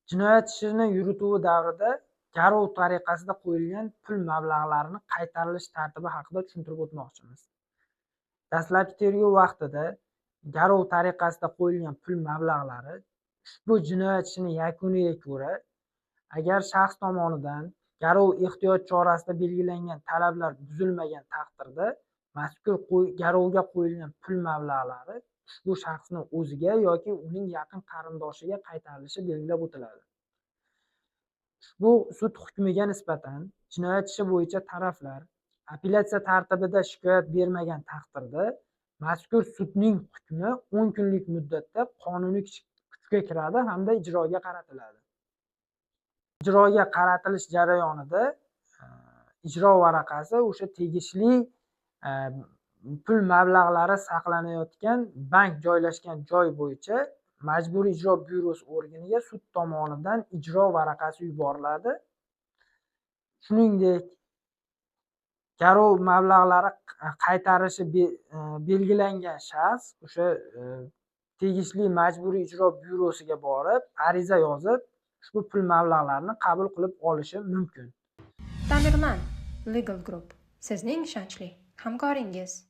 Jinoyat ishini yurituvi davrida garov tariqasida qo'yilgan pul mablag'larini qaytarilish tartibi haqida tushuntirib o'tmoqchimiz. Dastlabki tergov vaqtida garov tariqasida qo'yilgan pul mablag'lari ushbu jinoyat ishining yakuniga ko'ra, agar shaxs tomonidan garov ehtiyot chorasida belgilangan talablar buzilmagan taqdirda, mazkur garovga qo'yilgan pul mablag'lari ushbu shaxsning o'ziga yoki uning yaqin qarindoshiga qaytarilishi belgilab o'tiladi. Ushbu sud hukmiga nisbatan jinoyat ishi bo'yicha taraflar apellyatsiya tartibida shikoyat bermagan taqdirda, mazkur sudning hukmi 10 kunlik muddatda qonuniy kuchga kiradi hamda ijroga qaratiladi. Ijroga qaratilish jarayonida ijro varaqasi o'sha tegishli pul mablag'lari saqlanayotgan bank joylashgan joy bo'yicha Majburiy ijro byurosi organiga sud tomonidan ijro varaqasi yuboriladi. Shuningdek, garov mablag'lari qaytarishi belgilangan shaxs o'sha tegishli Majburiy ijro byurosiga borib, ariza yozib, ushbu pul mablag'larini qabul qilib olishi mumkin. Tamirman Legal Group, sizning ishonchli hamkoringiz.